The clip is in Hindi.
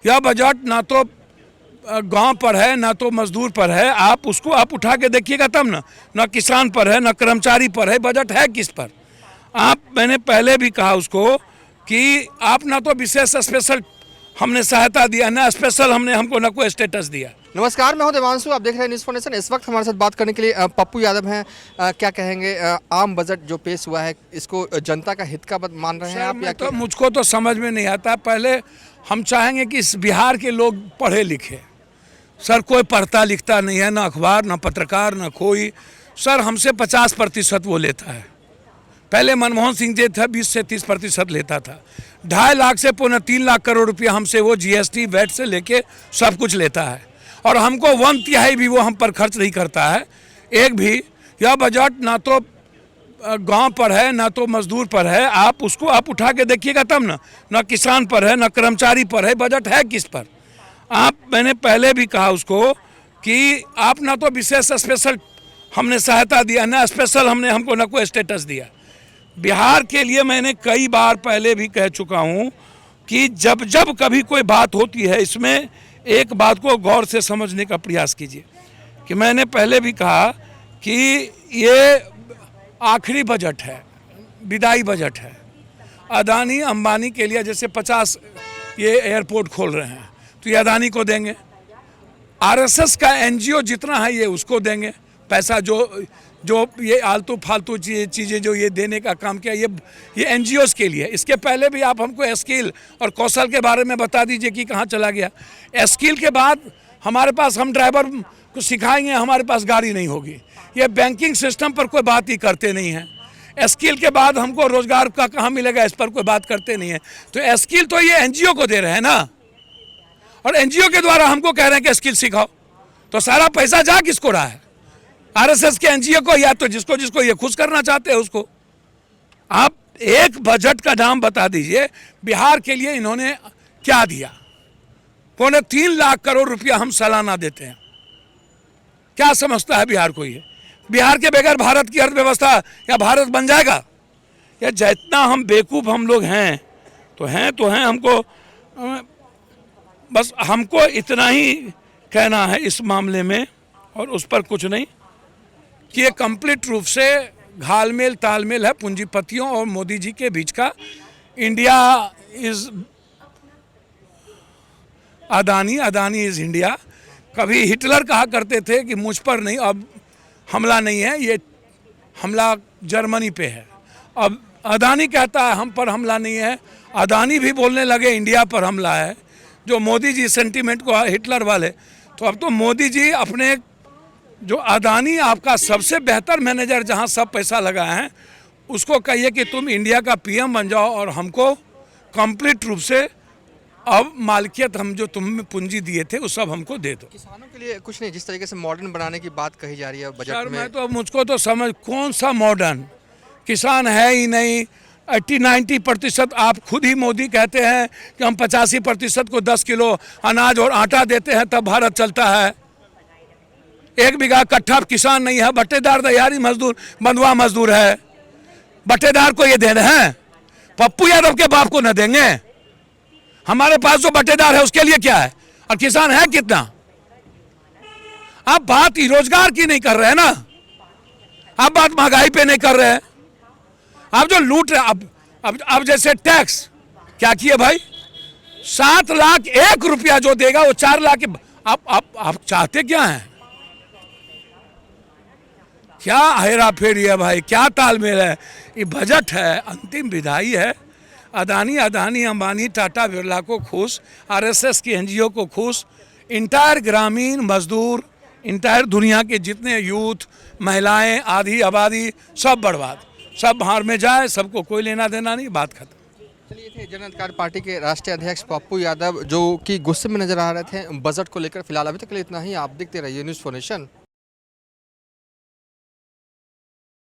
यह बजट ना तो गांव पर है ना तो मजदूर पर है। आप उसको आप उठा के देखिएगा तब ना किसान पर है ना कर्मचारी पर है। बजट है किस पर? मैंने पहले भी कहा उसको कि आप ना तो विशेष स्पेशल हमने सहायता दिया, ना स्पेशल हमको ना कोई स्टेटस दिया। नमस्कार, मैं हूं देवांशु, आप देख रहे हैं न्यूज़ फोनेशन। इस वक्त हमारे साथ बात करने के लिए पप्पू यादव हैं। क्या कहेंगे, आम बजट जो पेश हुआ है इसको जनता का हित का मान रहे हैं आप या तो मुझको तो समझ में नहीं आता। पहले हम चाहेंगे कि इस बिहार के लोग पढ़े लिखे। सर कोई पढ़ता लिखता नहीं है, ना अखबार ना पत्रकार ना कोई। सर हमसे 50% वो लेता है। पहले मनमोहन सिंह जी था 20 से 30% लेता था। 2.5 लाख से 3 लाख करोड़ रुपया हमसे वो जीएसटी वैट से लेके सब कुछ लेता है, और हमको 1/3 भी वो हम पर खर्च नहीं करता है एक भी। यह बजट ना तो गांव पर है ना तो मजदूर पर है। आप उसको आप उठा के देखिएगा तब ना किसान पर है ना कर्मचारी पर है। बजट है किस पर? मैंने पहले भी कहा उसको कि आप ना तो विशेष स्पेशल हमने सहायता दिया, ना स्पेशल हमको ना कोई स्टेटस दिया। बिहार के लिए मैंने कई बार पहले भी कह चुका हूं कि जब जब कभी कोई बात होती है इसमें एक बात को गौर से समझने का प्रयास कीजिए कि मैंने पहले भी कहा कि ये आखिरी बजट है, विदाई बजट है। अदानी अंबानी के लिए जैसे 50 ये एयरपोर्ट खोल रहे हैं तो ये अदानी को देंगे। आरएसएस का एनजीओ जितना है ये उसको देंगे पैसा। जो ये आलतू फालतू चीज़ें जो ये देने का काम किया ये एनजीओस के लिए। इसके पहले भी आप हमको स्किल और कौशल के बारे में बता दीजिए कि कहाँ चला गया। स्किल के बाद हमारे पास हम ड्राइवर को सिखाएंगे, हमारे पास गाड़ी नहीं होगी। ये बैंकिंग सिस्टम पर कोई बात ही करते नहीं हैं। स्किल के बाद हमको रोजगार का कहाँ मिलेगा इस पर कोई बात करते नहीं है। तो स्किल तो ये एनजीओ को दे रहे हैं ना, और एनजीओ के द्वारा हमको कह रहे हैं कि स्किल सिखाओ। तो सारा पैसा जा किसको रहा है? आरएसएस के एनजीओ को, या तो जिसको ये खुश करना चाहते हैं उसको। आप एक बजट का नाम बता दीजिए बिहार के लिए इन्होंने क्या दिया। 3.25 लाख करोड़ रुपया हम सालाना देते हैं। क्या समझता है बिहार को ये? बिहार के बगैर भारत की अर्थव्यवस्था या भारत बन जाएगा? या जितना हम बेवकूफ़ हम लोग हैं तो हैं हमको बस हमको इतना ही कहना है इस मामले में, और उस पर कुछ नहीं, कि ये कंप्लीट रूप से घालमेल तालमेल है पूंजीपतियों और मोदी जी के बीच का। India is Adani, Adani is India. कभी हिटलर कहा करते थे कि मुझ पर नहीं, अब हमला नहीं है, ये हमला जर्मनी पे है। अब अदानी कहता है हम पर हमला नहीं है। अदानी भी बोलने लगे इंडिया पर हमला है। जो मोदी जी सेंटीमेंट को हिटलर वाले, तो अब तो मोदी जी अपने जो अदानी आपका सबसे बेहतर मैनेजर जहां सब पैसा लगाए हैं उसको कहिए कि तुम इंडिया का पीएम बन जाओ और हमको कंप्लीट रूप से अब मालिकियत हम जो तुम्हें पूंजी दिए थे वो सब हमको दे दो। किसानों के लिए कुछ नहीं, जिस तरीके से मॉडर्न बनाने की बात कही जा रही है बजट सर में। मुझको तो समझ कौन सा मॉडर्न? किसान है ही नहीं। 80-90% आप खुद ही मोदी कहते हैं कि हम 85% को 10 किलो अनाज और आटा देते हैं तब भारत चलता है। 1 बीघा कट्ठा किसान नहीं है। बट्टेदार दिहाड़ी मजदूर बंधुआ मजदूर है। बट्टेदार को ये दे रहे हैं, पप्पू यादव के बाप को न देंगे। हमारे पास जो बट्टेदार है उसके लिए क्या है, और किसान है कितना? आप बात ही रोजगार की नहीं कर रहे हैं ना, आप बात महंगाई पे नहीं कर रहे हैं। आप जो लूट रहे अब जैसे टैक्स क्या किए भाई? 7 लाख 1 रुपया जो देगा वो 4 लाख। आप चाहते क्या हैं? क्या हेरा फेरी है भाई? क्या तालमेल है? ये बजट है, अंतिम विदाई है। अदानी अंबानी टाटा बिरला को खुश, आरएसएस की एनजीओ को खुश, इंटायर ग्रामीण मजदूर, इंटायर दुनिया के जितने यूथ, महिलाएं, आधी आबादी सब बर्बाद, सब बाहर में जाए, सबको कोई लेना देना नहीं, बात खत्म। चलिए, थे जन अधिकार पार्टी के राष्ट्रीय अध्यक्ष पप्पू यादव जो कि गुस्से में नजर आ रहे थे बजट को लेकर। फिलहाल अभी तक के लिए इतना ही। आप देखते रहिए न्यूज़ फोनेशन।